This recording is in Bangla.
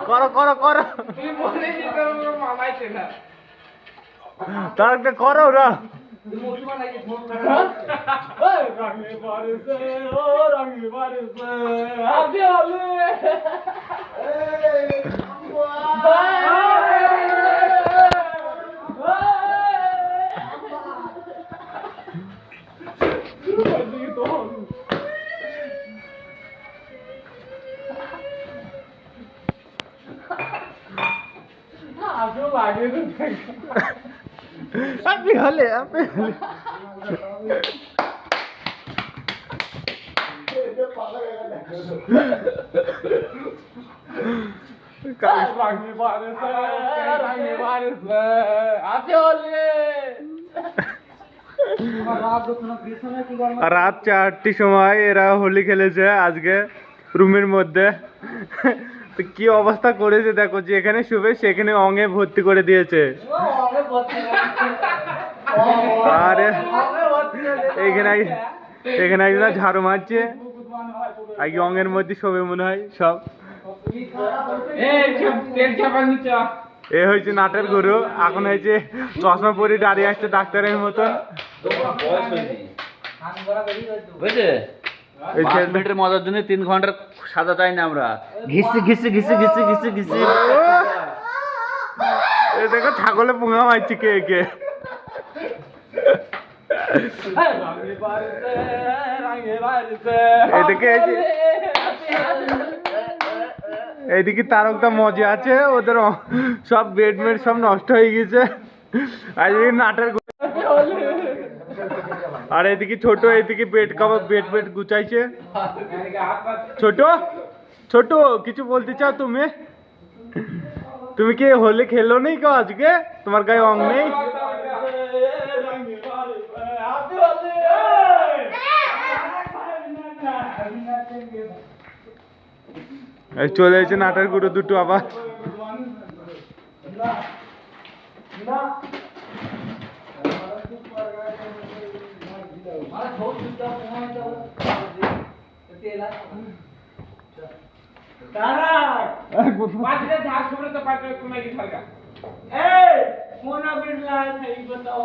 করো করো করো তাহলে করো ওরা আপনি হলে আপনি রাত 4টির সময় এরা হোলি খেলেছে আজকে রুমের মধ্যে। তো কি অবস্থা করেছে দেখো, যেখানে শুবে সেখানে অঙ্গে ভর্তি করে দিয়েছে। আর এখানে এখানে একজন ঝাড়ু মারছে, আগে অঙ্গের মধ্যে শোবে মনে হয় সব। এ হয়েছে নাটের গুরু, এখন হয়েছে চশমা পরে দাঁড়িয়ে আসছে ডাক্তারের মতন। বুঝলে 5 মিনিটের মজার জন্য 3 ঘন্টার সাজা চাই না আমরা। ঘিসি ঘিসি ঘিসি ঘিসি ঘিসি ঘিসি এ দেখো ছাগলে পুঙা মারছে কে কে। এদিকে এইদিকে তারকটা মজা আছে, ওদের সব বেড মেড সব নষ্ট হয়ে গেছে আজকে নাটের। আর এদিকে ছোট এদিকে বেড কভার বেড বেড গুছাইছে। ছোট ছোট কিছু বলতে চাও তুমি? তুমি কি হোলি খেলো নেই কেউ আজকে? তোমার গায়ে অং নেই? চলে এসেছে নাটের গুঁড়ো দুটো আবার। कोणा बिरला नाही बताओ